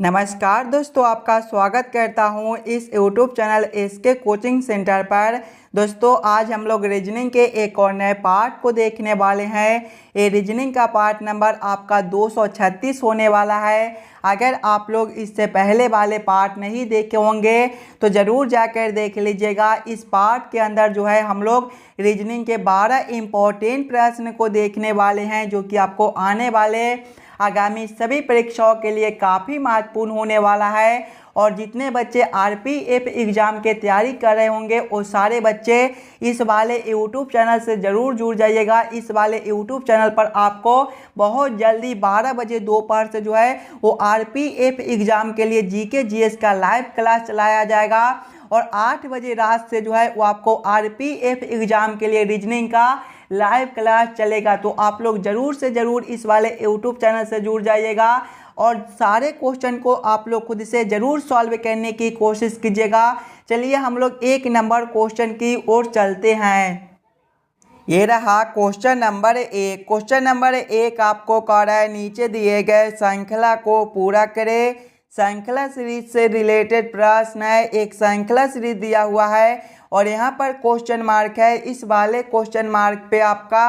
नमस्कार दोस्तों, आपका स्वागत करता हूं इस YouTube channel SK coaching centre पर। दोस्तों, आज हम लोग रीजनिंग के एक और नए पार्ट को देखने वाले हैं। ये रीजनिंग का पार्ट नंबर आपका 236 होने वाला है। अगर आप लोग इससे पहले वाले पार्ट नहीं देखे होंगे तो ज़रूर जाकर देख लीजिएगा। इस पार्ट के अंदर जो है हम लोग रीजनिंग के 12 इम्पोर्टेंट प्रश्न को देखने वाले हैं, जो कि आपको आने वाले आगामी सभी परीक्षाओं के लिए काफ़ी महत्वपूर्ण होने वाला है। और जितने बच्चे आरपीएफ एग्ज़ाम के तैयारी कर रहे होंगे वो सारे बच्चे इस वाले यूट्यूब चैनल से ज़रूर जुड़ जाइएगा। इस वाले यूट्यूब चैनल पर आपको बहुत जल्दी 12 बजे दोपहर से जो है वो आरपीएफ एग्ज़ाम के लिए जीके जीएस का लाइव क्लास चलाया जाएगा। और 8 बजे रात से जो है वो आपको आरपीएफ एग्ज़ाम के लिए रीजनिंग का लाइव क्लास चलेगा। तो आप लोग ज़रूर से ज़रूर इस वाले यूट्यूब चैनल से जुड़ जाइएगा और सारे क्वेश्चन को आप लोग खुद से ज़रूर सॉल्व करने की कोशिश कीजिएगा। चलिए हम लोग 1 नंबर क्वेश्चन की ओर चलते हैं। ये रहा क्वेश्चन नंबर 1। क्वेश्चन नंबर 1 आपको कह रहा है नीचे दिए गए श्रृंखला को पूरा करें। श्रृंखला सीरीज से रिलेटेड प्रश्न है। एक श्रृंखला सीरीज दिया हुआ है और यहाँ पर क्वेश्चन मार्क है। इस वाले क्वेश्चन मार्क पे आपका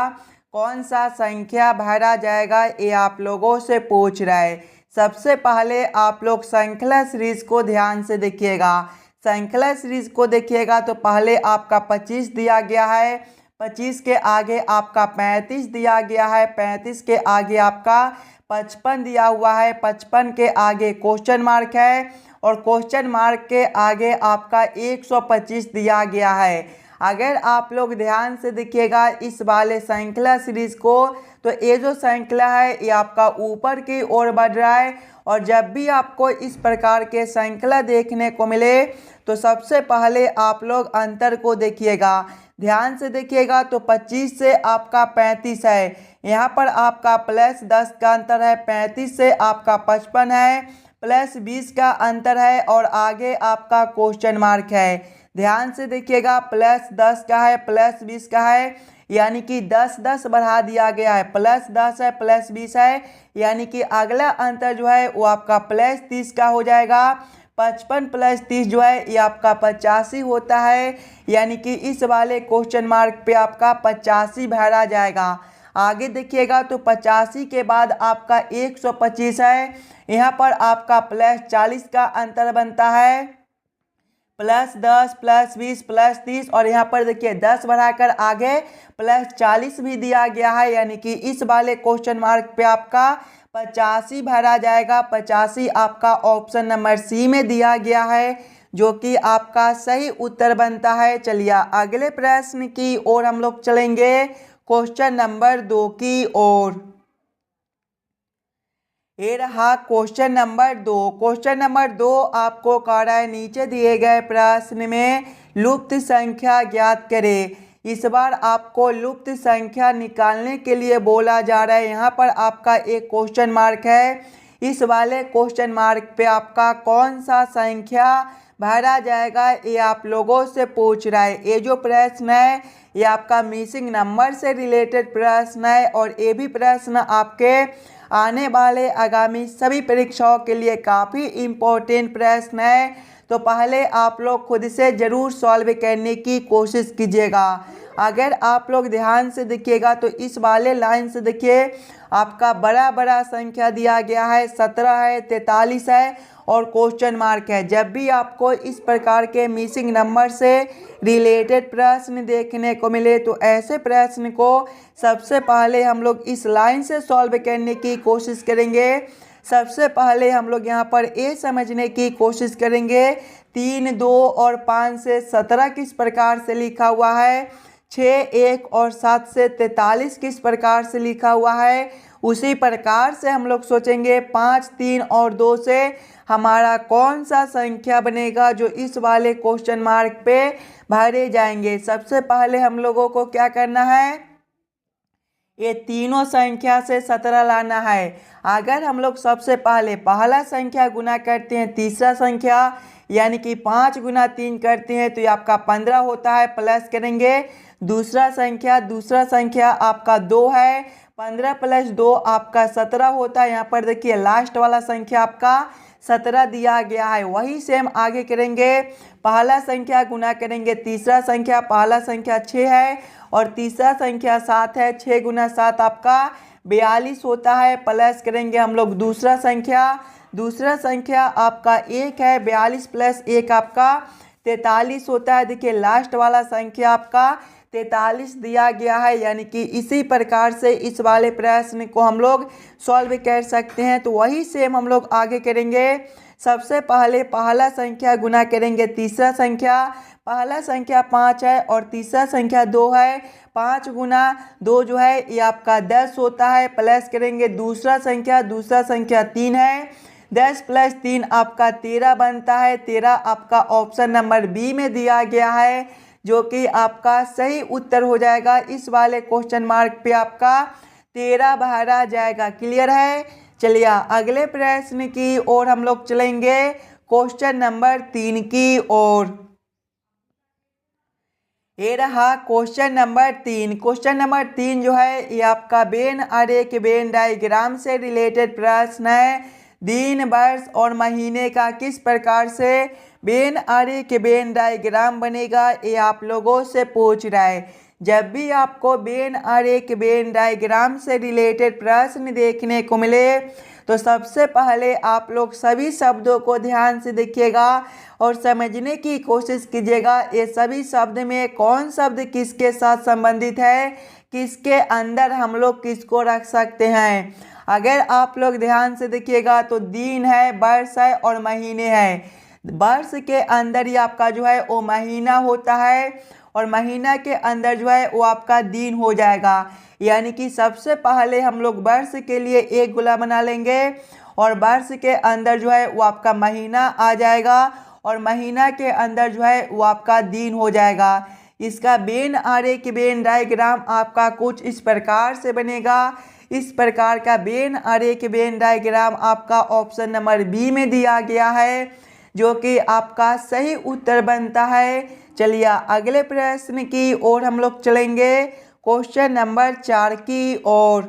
कौन सा संख्या भरा जाएगा ये आप लोगों से पूछ रहा है। सबसे पहले आप लोग श्रृंखला सीरीज को ध्यान से देखिएगा। श्रृंखला सीरीज को देखिएगा तो पहले आपका 25 दिया गया है, 25 के आगे आपका 35 दिया गया है, 35 के आगे आपका 55 दिया हुआ है, 55 के आगे क्वेश्चन मार्क है और क्वेश्चन मार्क के आगे आपका 125 दिया गया है। अगर आप लोग ध्यान से देखिएगा इस वाले श्रृंखला सीरीज को तो ये जो श्रृंखला है ये आपका ऊपर की ओर बढ़ रहा है। और जब भी आपको इस प्रकार के श्रृंखला देखने को मिले तो सबसे पहले आप लोग अंतर को देखिएगा। ध्यान से देखिएगा तो 25 से आपका 35 है, यहाँ पर आपका +10 का अंतर है, 35 से आपका 55 है, +20 का अंतर है और आगे आपका क्वेश्चन मार्क है। ध्यान से देखिएगा +10 का है, +20 का है, यानी कि 10 बढ़ा दिया गया है, +10 है, +20 है, यानी कि अगला अंतर जो है वो आपका +30 का हो जाएगा। 55 + 30 जो है ये आपका 85 होता है, यानी कि इस वाले क्वेश्चन मार्क पे आपका 85 भरा जाएगा। आगे देखिएगा तो 85 के बाद आपका 125 है, यहाँ पर आपका +40 का अंतर बनता है, +10 +20 +30 और यहाँ पर देखिए 10 बढ़ाकर आगे +40 भी दिया गया है, यानी कि इस वाले क्वेश्चन मार्क पे आपका 85 भरा जाएगा। 85 आपका ऑप्शन नंबर सी में दिया गया है, जो कि आपका सही उत्तर बनता है। चलिए अगले प्रश्न की ओर हम लोग चलेंगे, क्वेश्चन नंबर 2 की ओर। ये रहा क्वेश्चन नंबर 2। क्वेश्चन नंबर 2 आपको कह रहा है नीचे दिए गए प्रश्न में लुप्त संख्या ज्ञात करें। इस बार आपको लुप्त संख्या निकालने के लिए बोला जा रहा है। यहाँ पर आपका एक क्वेश्चन मार्क है। इस वाले क्वेश्चन मार्क पे आपका कौन सा संख्या भरा जाएगा ये आप लोगों से पूछ रहा है। ये जो प्रश्न है ये आपका मिसिंग नंबर से रिलेटेड प्रश्न है और ये भी प्रश्न आपके आने वाले आगामी सभी परीक्षाओं के लिए काफ़ी इम्पोर्टेंट प्रश्न है। तो पहले आप लोग खुद से ज़रूर सॉल्व करने की कोशिश कीजिएगा। अगर आप लोग ध्यान से देखिएगा तो इस वाले लाइन से देखिए आपका बड़ा संख्या दिया गया है, 17 है, 43 है और क्वेश्चन मार्क है। जब भी आपको इस प्रकार के मिसिंग नंबर से रिलेटेड प्रश्न देखने को मिले तो ऐसे प्रश्न को सबसे पहले हम लोग इस लाइन से सॉल्व करने की कोशिश करेंगे। सबसे पहले हम लोग यहाँ पर ये समझने की कोशिश करेंगे 3, 2 और 5 से 17 किस प्रकार से लिखा हुआ है, 6, 1 और 7 से 43 किस प्रकार से लिखा हुआ है। उसी प्रकार से हम लोग सोचेंगे 5, 3 और 2 से हमारा कौन सा संख्या बनेगा जो इस वाले क्वेश्चन मार्क पे भरे जाएंगे। सबसे पहले हम लोगों को क्या करना है, ये तीनों संख्या से 17 लाना है। अगर हम लोग सबसे पहले पहला संख्या गुना करते हैं तीसरा संख्या, यानी कि 5 गुना 3 करते हैं तो ये आपका 15 होता है, प्लस करेंगे दूसरा संख्या आपका 2 है, 15 प्लस 2 आपका 17 होता है। यहाँ पर देखिए लास्ट वाला संख्या आपका 17 दिया गया है। वही सेम आगे करेंगे, पहला संख्या गुना करेंगे तीसरा संख्या, पहला संख्या 6 है और तीसरा संख्या 7 है। 6 गुना 7 आपका 42 होता है। प्लस करेंगे हम लोग दूसरा संख्या आपका 1 है। 42 प्लस 1 आपका 43 होता है। देखिए लास्ट वाला संख्या आपका 43 दिया गया है। यानी कि इसी प्रकार से इस वाले प्रश्न को हम लोग सॉल्व कर सकते हैं। तो वही सेम हम लोग आगे करेंगे। सबसे पहले पहला संख्या गुना करेंगे तीसरा संख्या, पहला संख्या 5 है और तीसरा संख्या 2 है। 5 गुना 2 जो है ये आपका 10 होता है। प्लस करेंगे दूसरा संख्या 3 है। 10 प्लस 3 आपका 13 बनता है। 13 आपका ऑप्शन नंबर बी में दिया गया है, जो कि आपका सही उत्तर हो जाएगा। इस वाले क्वेश्चन मार्क पे आपका 13 भरा जाएगा। क्लियर है। चलिए अगले प्रश्न की ओर हम लोग चलेंगे, क्वेश्चन नंबर 3 की ओर। ये रहा क्वेश्चन नंबर 3। क्वेश्चन नंबर 3 जो है ये आपका वेन अरे के वेन डायग्राम से रिलेटेड प्रश्न है। दिन, वर्ष और महीने का किस प्रकार से वेन अरे के वेन डायग्राम बनेगा, ये आप लोगों से पूछ रहा है। जब भी आपको वेन अरे के वेन डायग्राम से रिलेटेड प्रश्न देखने को मिले तो सबसे पहले आप लोग सभी शब्दों को ध्यान से देखिएगा और समझने की कोशिश कीजिएगा। ये सभी शब्द में कौन शब्द किसके साथ संबंधित है, किसके अंदर हम लोग किसको रख सकते हैं। अगर आप लोग ध्यान से देखिएगा तो दिन है, वर्ष है और महीने हैं। वर्ष के अंदर ही आपका जो है वो महीना होता है और महीना के अंदर जो है वो आपका दिन हो जाएगा। यानी कि सबसे पहले हम लोग वर्ष के लिए एक गोला बना लेंगे और वर्ष के अंदर जो है वो आपका महीना आ जाएगा और महीना के अंदर जो है वो आपका दिन हो जाएगा। इसका वेन अरे के वेन डायग्राम आपका कुछ इस प्रकार से बनेगा। इस प्रकार का वेन अरे के वेन डायग्राम आपका ऑप्शन नंबर बी में दिया गया है, जो कि आपका सही उत्तर बनता है। चलिए अगले प्रश्न की ओर हम लोग चलेंगे, क्वेश्चन नंबर 4 की ओर।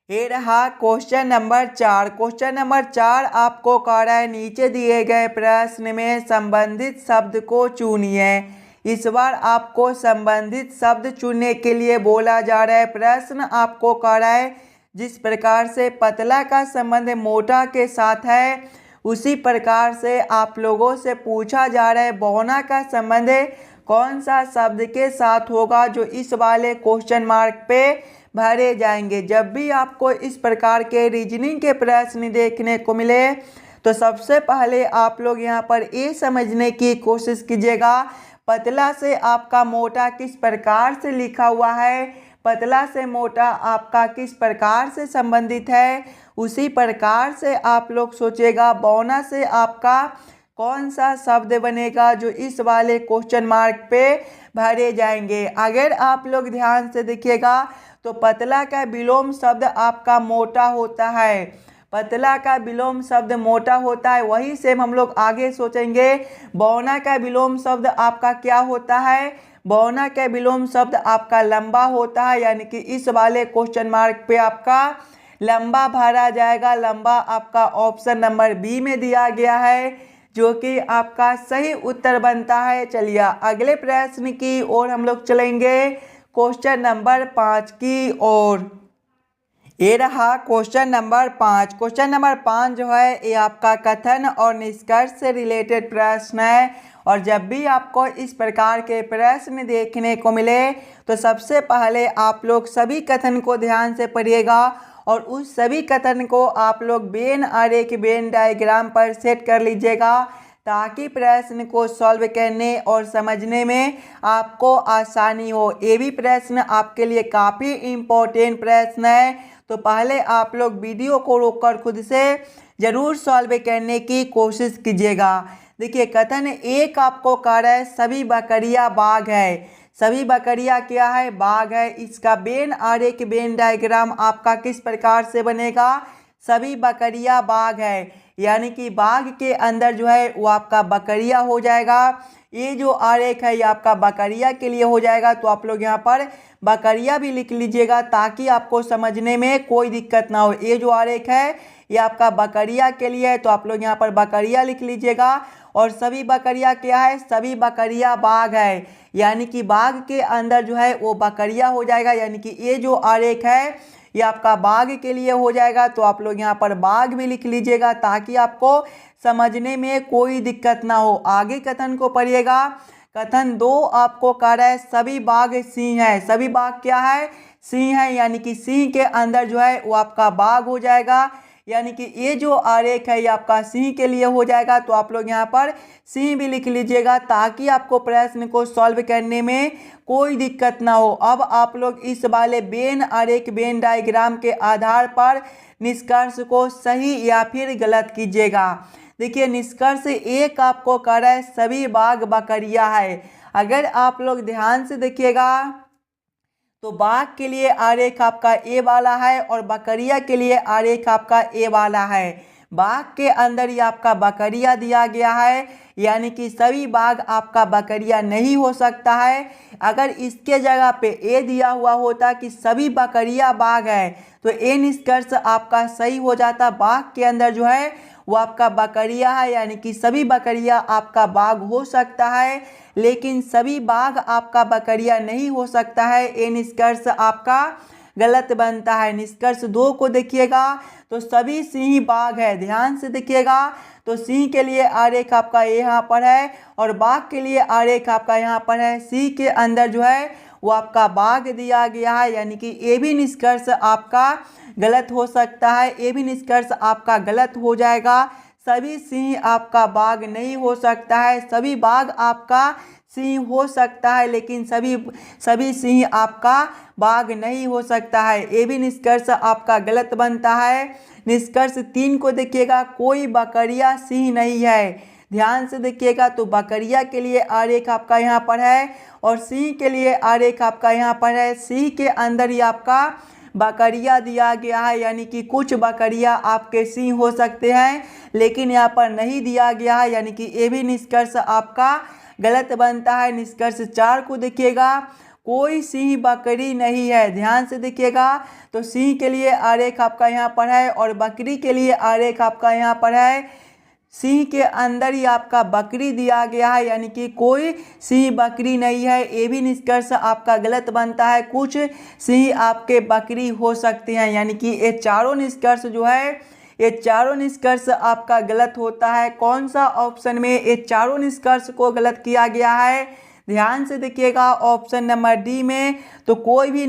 ये रहा क्वेश्चन नंबर 4। क्वेश्चन नंबर 4 आपको कह रहा है नीचे दिए गए प्रश्न में संबंधित शब्द को चुनिए। इस बार आपको संबंधित शब्द चुनने के लिए बोला जा रहा है। प्रश्न आपको कह रहा है जिस प्रकार से पतला का संबंध मोटा के साथ है, उसी प्रकार से आप लोगों से पूछा जा रहा है बौना का संबंध कौन सा शब्द के साथ होगा, जो इस वाले क्वेश्चन मार्क पे भरे जाएंगे। जब भी आपको इस प्रकार के रीजनिंग के प्रश्न देखने को मिले तो सबसे पहले आप लोग यहाँ पर ये समझने की कोशिश कीजिएगा पतला से आपका मोटा किस प्रकार से लिखा हुआ है, पतला से मोटा आपका किस प्रकार से संबंधित है। उसी प्रकार से आप लोग सोचेगा बौना से आपका कौन सा शब्द बनेगा, जो इस वाले क्वेश्चन मार्क पे भरे जाएंगे। अगर आप लोग ध्यान से देखिएगा तो पतला का विलोम शब्द आपका मोटा होता है। पतला का विलोम शब्द मोटा होता है। वही सेम हम लोग आगे सोचेंगे बौना का विलोम शब्द आपका क्या होता है। बौना का विलोम शब्द आपका लंबा होता है। यानी कि इस वाले क्वेश्चन मार्क पे आपका लंबा भरा जाएगा। लंबा आपका ऑप्शन नंबर बी में दिया गया है, जो कि आपका सही उत्तर बनता है। चलिए अगले प्रश्न की ओर हम लोग चलेंगे, क्वेश्चन नंबर 5 की ओर। ये रहा क्वेश्चन नंबर 5। क्वेश्चन नंबर 5 जो है ये आपका कथन और निष्कर्ष से रिलेटेड प्रश्न है। और जब भी आपको इस प्रकार के प्रश्न देखने को मिले तो सबसे पहले आप लोग सभी कथन को ध्यान से पढ़िएगा और उस सभी कथन को आप लोग वेन अरे के वेन डायग्राम पर सेट कर लीजिएगा, ताकि प्रश्न को सॉल्व करने और समझने में आपको आसानी हो। ये भी प्रश्न आपके लिए काफ़ी इम्पोर्टेंट प्रश्न है। तो पहले आप लोग वीडियो को रोककर खुद से ज़रूर सॉल्व करने की कोशिश कीजिएगा। देखिए कथन एक आपको कह रहा है सभी बकरियां बाघ है। सभी बकरियां क्या है, बाघ है। इसका वेन अरे के वेन डायग्राम आपका किस प्रकार से बनेगा, सभी बकरियां बाघ है। यानी कि बाघ के अंदर जो है वो आपका बकरिया हो जाएगा। ये जो आरेख है ये आपका बकरिया के लिए हो जाएगा, तो आप लोग यहाँ पर बकरिया भी लिख लीजिएगा ताकि आपको समझने में कोई दिक्कत ना हो। ये जो आरेख है ये आपका बकरिया के लिए है, तो आप लोग यहाँ पर बकरिया लिख लीजिएगा। और सभी बकरिया क्या है, सभी बकरिया बाघ है, यानी कि बाघ के अंदर जो है वो बकरिया हो जाएगा। यानी कि ये जो आरेख है ये आपका बाघ के लिए हो जाएगा, तो आप लोग यहाँ पर बाघ भी लिख लीजिएगा ताकि आपको समझने में कोई दिक्कत ना हो। आगे कथन को पढ़िएगा। कथन 2 आपको कह रहा है सभी बाघ सिंह है। सभी बाघ क्या है, सिंह है, यानी कि सिंह के अंदर जो है वो आपका बाघ हो जाएगा। यानी कि ये जो आरेख है ये आपका सिंह के लिए हो जाएगा, तो आप लोग यहाँ पर सिंह भी लिख लीजिएगा ताकि आपको प्रश्न को सॉल्व करने में कोई दिक्कत ना हो। अब आप लोग इस वाले वेन आरेख वेन डायग्राम के आधार पर निष्कर्ष को सही या फिर गलत कीजिएगा। देखिए निष्कर्ष 1 आपको कह रहा है सभी बाघ बकरिया है। अगर आप लोग ध्यान से देखिएगा तो बाघ के लिए आरेख आपका ए वाला है और बकरिया के लिए आरेख आपका ए वाला है। बाघ के अंदर ही आपका बकरिया दिया गया है, यानी कि सभी बाघ आपका बकरिया नहीं हो सकता है। अगर इसके जगह पे ए दिया हुआ होता कि सभी बकरिया बाघ है तो ए निष्कर्ष आपका सही हो जाता। बाघ के अंदर जो है वो आपका बकरिया है, यानी कि सभी बकरिया आपका बाघ हो सकता है, लेकिन सभी बाघ आपका बकरिया नहीं हो सकता है। ये निष्कर्ष आपका गलत बनता है। निष्कर्ष 2 को देखिएगा तो सभी सिंह बाघ है। ध्यान से देखिएगा तो सिंह के लिए आरेख आपका यहाँ पर है और बाघ के लिए आरेख आपका यहाँ पर है। सिंह के अंदर जो है वो आपका बाघ दिया गया है, यानी कि ये भी निष्कर्ष आपका गलत हो सकता है। ये भी निष्कर्ष आपका गलत हो जाएगा। सभी सिंह आपका बाघ नहीं हो सकता है। सभी बाघ आपका सिंह हो सकता है, लेकिन सभी सिंह आपका बाघ नहीं हो सकता है। ये भी निष्कर्ष आपका गलत बनता है। निष्कर्ष 3 को देखिएगा, कोई बकरिया सिंह नहीं है। ध्यान से देखिएगा तो बकरिया के लिए आरेख आपका यहाँ पर है और सिंह के लिए आरेख आपका यहाँ पर है। सिंह के अंदर ही आपका बकरिया दिया गया है, यानी कि कुछ बकरिया आपके सिंह हो सकते हैं, लेकिन यहाँ पर नहीं दिया गया है, यानी कि ये भी निष्कर्ष आपका गलत बनता है। निष्कर्ष 4 को देखिएगा, कोई सिंह बकरी नहीं है। ध्यान से देखिएगा तो सिंह के लिए आरेख आपका यहाँ पर है और बकरी के लिए आरेख आपका यहाँ पर है। सिंह के अंदर ही आपका बकरी दिया गया है, यानी कि कोई सिंह बकरी नहीं है। ये भी निष्कर्ष आपका गलत बनता है। कुछ सिंह आपके बकरी हो सकते हैं, यानी कि ये चारों निष्कर्ष जो है ये चारों निष्कर्ष आपका गलत होता है। कौन सा ऑप्शन में ये चारों निष्कर्ष को गलत किया गया है, ध्यान से देखिएगा। ऑप्शन नंबर डी में तो कोई भी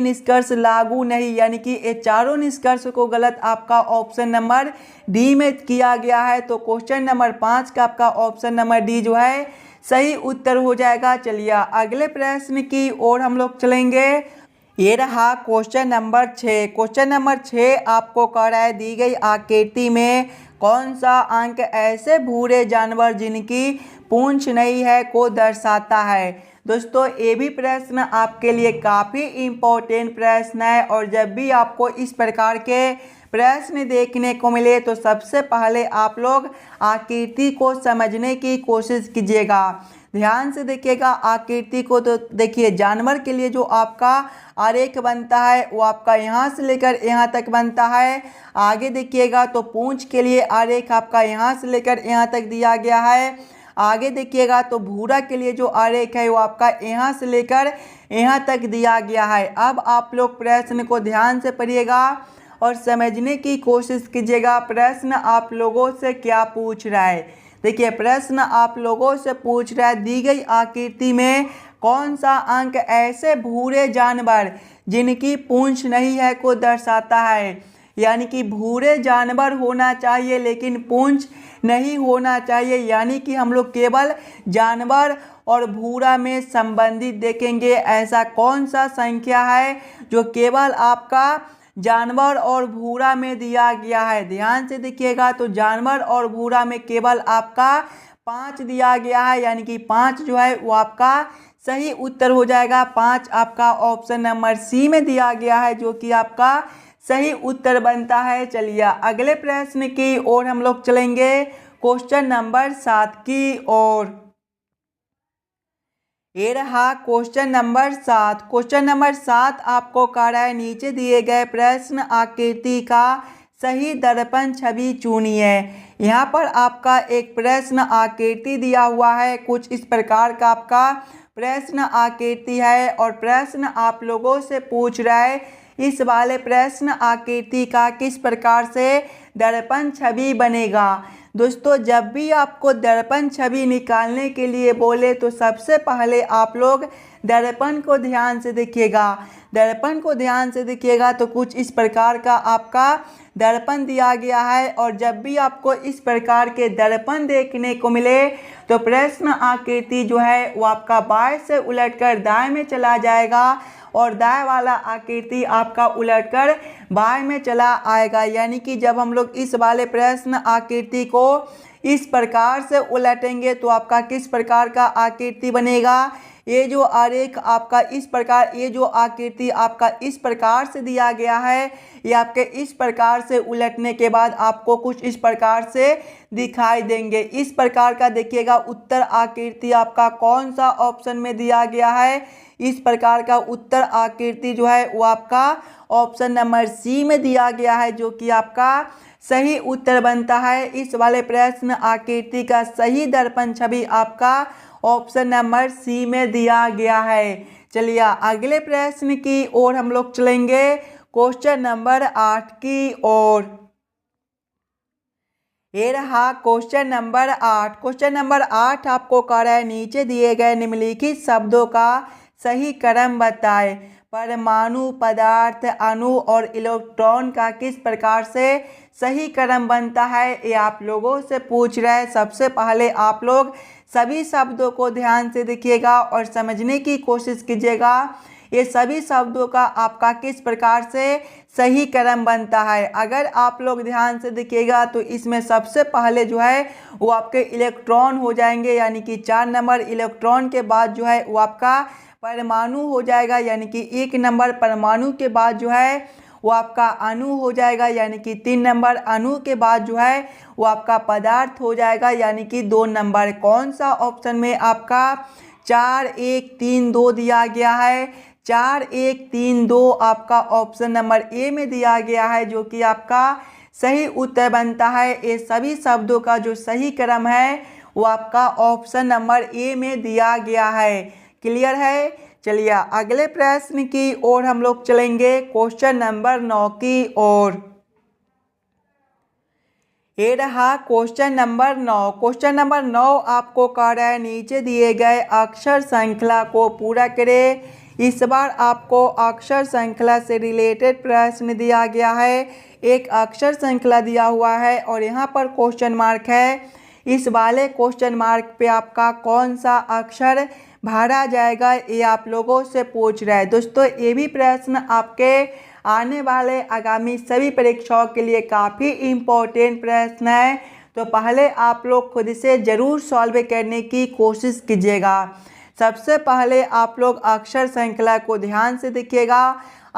निष्कर्ष लागू नहीं, यानी कि ये चारों निष्कर्ष को गलत आपका ऑप्शन नंबर डी में किया गया है। तो क्वेश्चन नंबर 5 का आपका ऑप्शन नंबर डी जो है सही उत्तर हो जाएगा। चलिए अगले प्रश्न की ओर हम लोग चलेंगे। ये रहा क्वेश्चन नंबर 6। क्वेश्चन नंबर 6 आपको कह रहा है दी गई आकृति में कौन सा अंक ऐसे भूरे जानवर जिनकी पूंछ नहीं है को दर्शाता है। दोस्तों ये भी प्रश्न आपके लिए काफ़ी इम्पोर्टेंट प्रश्न है और जब भी आपको इस प्रकार के प्रश्न देखने को मिले तो सबसे पहले आप लोग आकृति को समझने की कोशिश कीजिएगा। ध्यान से देखिएगा आकृति को। तो देखिए जानवर के लिए जो आपका आरेख बनता है वो आपका यहाँ से लेकर यहाँ तक बनता है। आगे देखिएगा तो पूंछ के लिए आरेख आपका यहाँ से लेकर यहाँ तक दिया गया है। आगे देखिएगा तो भूरा के लिए जो आरेख है वो आपका यहाँ से लेकर यहाँ तक दिया गया है। अब आप लोग प्रश्न को ध्यान से पढ़िएगा और समझने की कोशिश कीजिएगा। प्रश्न आप लोगों से क्या पूछ रहा है। देखिए प्रश्न आप लोगों से पूछ रहा है दी गई आकृति में कौन सा अंक ऐसे भूरे जानवर जिनकी पूंछ नहीं है को दर्शाता है। यानी कि भूरे जानवर होना चाहिए लेकिन पूंछ नहीं होना चाहिए, यानी कि हम लोग केवल जानवर और भूरा में संबंधित देखेंगे। ऐसा कौन सा संख्या है जो केवल आपका जानवर और भूरा में दिया गया है। ध्यान से देखिएगा तो जानवर और भूरा में केवल आपका 5 दिया गया है, यानी कि 5 जो है वो आपका सही उत्तर हो जाएगा। 5 आपका ऑप्शन नंबर सी में दिया गया है जो कि आपका सही उत्तर बनता है। चलिए अगले प्रश्न की ओर हम लोग चलेंगे, क्वेश्चन नंबर 7 की ओर। ये रहा क्वेश्चन नंबर 7। क्वेश्चन नंबर 7 आपको कह रहा है नीचे दिए गए प्रश्न आकृति का सही दर्पण छवि चुनिए। यहाँ पर आपका एक प्रश्न आकृति दिया हुआ है, कुछ इस प्रकार का आपका प्रश्न आकृति है और प्रश्न आप लोगों से पूछ रहा है इस वाले प्रश्न आकृति का किस प्रकार से दर्पण छवि बनेगा। दोस्तों जब भी आपको दर्पण छवि निकालने के लिए बोले तो सबसे पहले आप लोग दर्पण को ध्यान से देखिएगा। दर्पण को ध्यान से देखिएगा तो कुछ इस प्रकार का आपका दर्पण दिया गया है और जब भी आपको इस प्रकार के दर्पण देखने को मिले तो प्रश्न आकृति जो है वो आपका बाएं से उलटकर दाएं में चला जाएगा और दाएं वाला आकृति आपका उलटकर बाएं में चला आएगा। यानी कि जब हम लोग इस वाले प्रश्न आकृति को इस प्रकार से उलटेंगे तो आपका किस प्रकार का आकृति बनेगा। ये जो आरेख आपका इस प्रकार, ये जो आकृति आपका इस प्रकार से दिया गया है, ये आपके इस प्रकार से उलटने के बाद आपको कुछ इस प्रकार से दिखाई देंगे। इस प्रकार का देखिएगा उत्तर आकृति आपका कौन सा ऑप्शन में दिया गया है। इस प्रकार का उत्तर आकृति जो है वो आपका ऑप्शन नंबर सी में दिया गया है, जो कि आपका सही उत्तर बनता है। इस वाले प्रश्न आकृति का सही दर्पण छवि आपका ऑप्शन नंबर सी में दिया गया है। चलिए अगले प्रश्न की ओर हम लोग चलेंगे, क्वेश्चन नंबर 8 की ओर। ये रहा क्वेश्चन नंबर 8। क्वेश्चन नंबर 8 आपको कह रहा है नीचे दिए गए निम्नलिखित शब्दों का सही क्रम बताएं। परमाणु, पदार्थ, अणु और इलेक्ट्रॉन का किस प्रकार से सही क्रम बनता है, ये आप लोगों से पूछ रहा है। सबसे पहले आप लोग सभी शब्दों को ध्यान से देखिएगा और समझने की कोशिश कीजिएगा ये सभी शब्दों का आपका किस प्रकार से सही क्रम बनता है। अगर आप लोग ध्यान से देखिएगा तो इसमें सबसे पहले जो है वो आपके इलेक्ट्रॉन हो जाएंगे, यानी कि 4 नंबर इलेक्ट्रॉन के बाद जो है वो आपका परमाणु हो जाएगा, यानी कि 1 नंबर परमाणु के बाद जो है वो आपका अणु हो जाएगा, यानी कि 3 नंबर अणु के बाद जो है वो आपका पदार्थ हो जाएगा, यानी कि 2 नंबर। कौन सा ऑप्शन में आपका 4 1 3 2 दिया गया है। 4 1 3 2 आपका ऑप्शन नंबर ए में दिया गया है, जो कि आपका सही उत्तर बनता है। ये सभी शब्दों का जो सही क्रम है वो आपका ऑप्शन नंबर ए में दिया गया है। क्लियर है। चलिए अगले प्रश्न की ओर हम लोग चलेंगे, क्वेश्चन नंबर 9 की ओर। ये रहा क्वेश्चन नंबर 9। क्वेश्चन नंबर 9 आपको कह रहा है नीचे दिए गए अक्षर श्रृंखला को पूरा करें। इस बार आपको अक्षर श्रृंखला से रिलेटेड प्रश्न दिया गया है। एक अक्षर श्रृंखला दिया हुआ है और यहाँ पर क्वेश्चन मार्क है। इस वाले क्वेश्चन मार्क पे आपका कौन सा अक्षर भरा जाएगा ये आप लोगों से पूछ रहा है। दोस्तों ये भी प्रश्न आपके आने वाले आगामी सभी परीक्षाओं के लिए काफ़ी इम्पोर्टेंट प्रश्न है, तो पहले आप लोग खुद से ज़रूर सॉल्व करने की कोशिश कीजिएगा। सबसे पहले आप लोग अक्षर श्रृंखला को ध्यान से देखिएगा।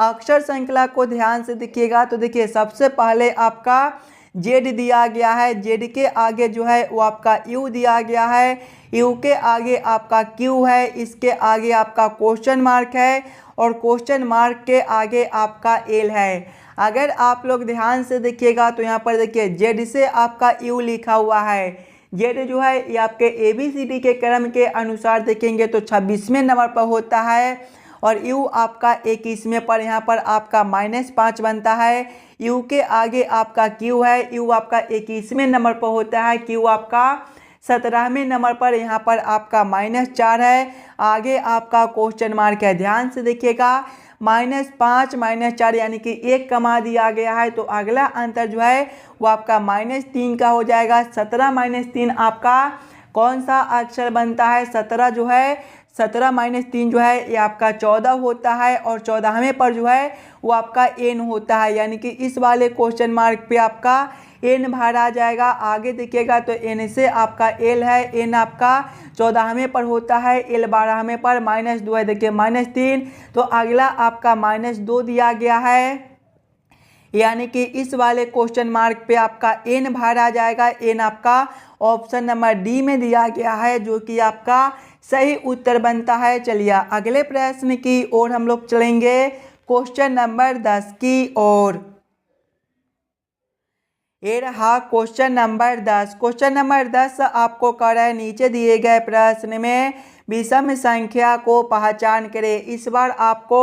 अक्षर श्रृंखला को ध्यान से देखिएगा तो देखिए सबसे पहले आपका जेड दिया गया है। जेड के आगे जो है वो आपका यू दिया गया है। यू के आगे आपका क्यू है। इसके आगे आपका क्वेश्चन मार्क है और क्वेश्चन मार्क के आगे आपका एल है। अगर आप लोग ध्यान से देखिएगा तो यहाँ पर देखिए जेड से आपका यू लिखा हुआ है। जेड जो है ये आपके ABCD के क्रम के अनुसार देखेंगे तो 26वें नंबर पर होता है और यू आपका 21वें पर, यहाँ पर आपका -5 बनता है। यू के आगे आपका क्यू है। यू आपका 21वें नंबर पर होता है। क्यू आपका 17वें नंबर पर, यहाँ पर आपका -4 है। आगे आपका क्वेश्चन मार्क है। ध्यान से देखिएगा -5 -4 यानी कि 1 कमा दिया गया है, तो अगला अंतर जो है वो आपका -3 का हो जाएगा। 17 - 3 आपका कौन सा अक्षर बनता है। 17 जो है 17 - 3 जो है ये आपका 14 होता है और 14वें पर जो है वो आपका एन होता है, यानी कि इस वाले क्वेश्चन मार्क पे आपका एन भरा जाएगा। आगे देखिएगा तो एन से आपका एल है। एन आपका 14वें पर होता है। एल 12वें पर -2 है। देखिए -3, तो अगला आपका -2 दिया गया है। यानी कि इस वाले क्वेश्चन मार्क पे आपका एन भरा जाएगा। एन आपका ऑप्शन नंबर डी में दिया गया है, जो कि आपका सही उत्तर बनता है। चलिए अगले प्रश्न की ओर हम लोग चलेंगे, क्वेश्चन नंबर 10 की ओर। ये रहा क्वेश्चन नंबर 10। क्वेश्चन नंबर 10 आपको कर रहा है, नीचे दिए गए प्रश्न में विषम संख्या को पहचान करें। इस बार आपको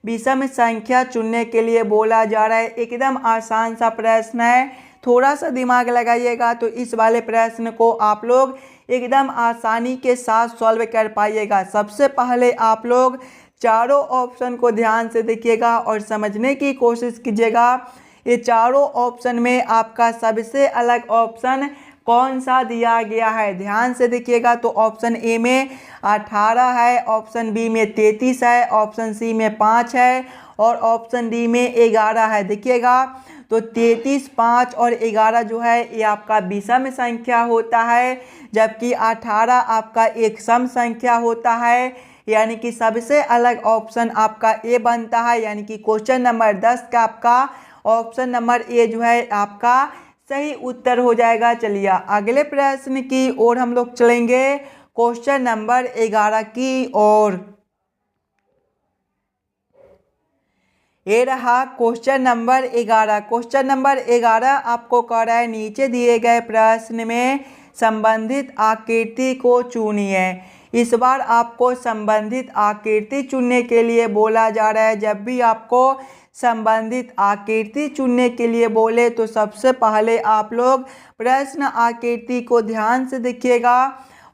विषम संख्या चुनने के लिए बोला जा रहा है। एकदम आसान सा प्रश्न है, थोड़ा सा दिमाग लगाइएगा तो इस वाले प्रश्न को आप लोग एकदम आसानी के साथ सॉल्व कर पाइएगा। सबसे पहले आप लोग चारों ऑप्शन को ध्यान से देखिएगा और समझने की कोशिश कीजिएगा। ये चारों ऑप्शन में आपका सबसे अलग ऑप्शन कौन सा दिया गया है, ध्यान से देखिएगा। तो ऑप्शन ए में 18 है, ऑप्शन बी में 33 है, ऑप्शन सी में 5 है और ऑप्शन डी में 11 है। देखिएगा तो 33, 5 और 11 जो है ये आपका विषम संख्या होता है, जबकि 18 आपका एक सम संख्या होता है। यानी कि सबसे अलग ऑप्शन आपका ए बनता है, यानी कि क्वेश्चन नंबर 10 का आपका ऑप्शन नंबर ए जो है आपका सही उत्तर हो जाएगा। चलिए अगले प्रश्न की ओर हम लोग चलेंगे, क्वेश्चन नंबर 11 की ओर। ये रहा क्वेश्चन नंबर 11। क्वेश्चन नंबर 11 आपको कह रहा है, नीचे दिए गए प्रश्न में संबंधित आकृति को चुनिए। इस बार आपको संबंधित आकृति चुनने के लिए बोला जा रहा है। जब भी आपको संबंधित आकृति चुनने के लिए बोले तो सबसे पहले आप लोग प्रश्न आकृति को ध्यान से देखिएगा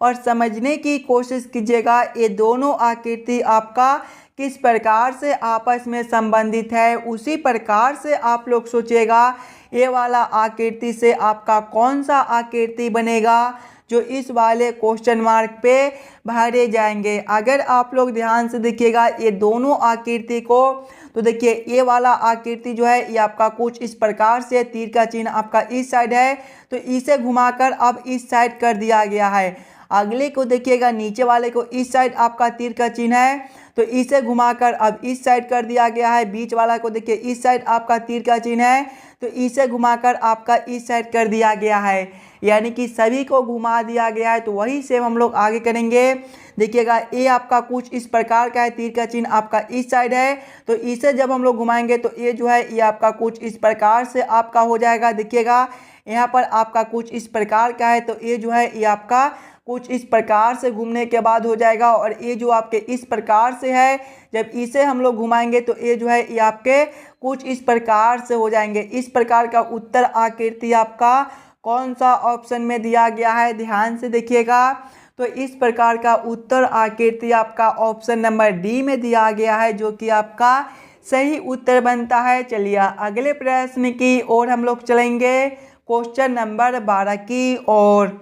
और समझने की कोशिश कीजिएगा। ये दोनों आकृति आपका किस प्रकार से आपस में संबंधित है, उसी प्रकार से आप लोग सोचिएगा ये वाला आकृति से आपका कौन सा आकृति बनेगा जो इस वाले क्वेश्चन मार्क पे भरे जाएंगे। अगर आप लोग ध्यान से देखिएगा ये दोनों आकृति को, तो देखिए ये वाला आकृति जो है ये आपका कुछ इस प्रकार से, तीर का चिन्ह आपका इस साइड है तो इसे घुमाकर अब इस साइड कर दिया गया है। अगले को देखिएगा, नीचे वाले को इस साइड आपका तीर का चिन्ह है तो इसे घुमाकर अब इस साइड कर दिया गया है। बीच वाला को देखिए इस साइड आपका तीर का चिन्ह है तो इसे घुमाकर आपका इस साइड कर दिया गया है। यानी कि सभी को घुमा दिया गया है। तो वही सेम हम लोग आगे करेंगे। देखिएगा ये आपका कुछ इस प्रकार का है, तीर का चिन्ह आपका इस साइड है तो इसे जब हम लोग घुमाएंगे तो ये जो है ये आपका कुछ इस प्रकार से आपका हो जाएगा। देखिएगा यहाँ पर आपका कुछ इस प्रकार का है तो ये जो है ये आपका कुछ इस प्रकार से घूमने के बाद हो जाएगा। और ये जो आपके इस प्रकार से है, जब इसे हम लोग घुमाएंगे तो ये जो है ये आपके कुछ इस प्रकार से हो जाएंगे। इस प्रकार का उत्तर आकृति आपका कौन सा ऑप्शन में दिया गया है, ध्यान से देखिएगा। तो इस प्रकार का उत्तर आकृति आपका ऑप्शन नंबर डी में दिया गया है, जो कि आपका सही उत्तर बनता है। चलिए अगले प्रश्न की ओर हम लोग चलेंगे, क्वेश्चन नंबर 12 की ओर।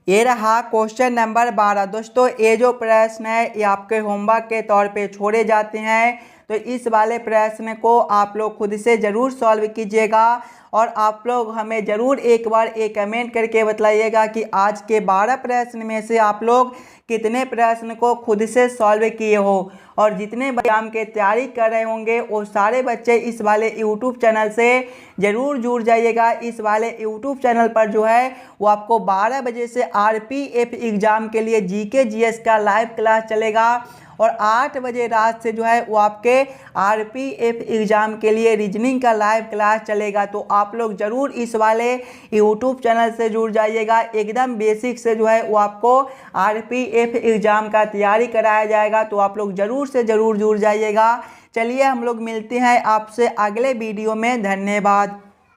ये रहा क्वेश्चन नंबर 12। दोस्तों ये जो प्रश्न है ये आपके होमवर्क के तौर पे छोड़े जाते हैं, तो इस वाले प्रश्न को आप लोग खुद से ज़रूर सॉल्व कीजिएगा और आप लोग हमें ज़रूर एक बार एक कमेंट करके बताइएगा कि आज के 12 प्रश्न में से आप लोग कितने प्रश्न को खुद से सॉल्व किए हो। और जितने एग्जाम के तैयारी कर रहे होंगे वो सारे बच्चे इस वाले यूट्यूब चैनल से ज़रूर जुड़ जाइएगा। इस वाले यूट्यूब चैनल पर जो है वो आपको 12 बजे से RPF एग्ज़ाम के लिए GK GS का लाइव क्लास चलेगा और 8 बजे रात से जो है वो आपके RPF एग्ज़ाम के लिए रीजनिंग का लाइव क्लास चलेगा। तो आप लोग ज़रूर इस वाले यूट्यूब चैनल से जुड़ जाइएगा। एकदम बेसिक से जो है वो आपको RPF एग्ज़ाम का तैयारी कराया जाएगा, तो आप लोग ज़रूर से ज़रूर जुड़ जाइएगा। चलिए हम लोग मिलते हैं आपसे अगले वीडियो में। धन्यवाद।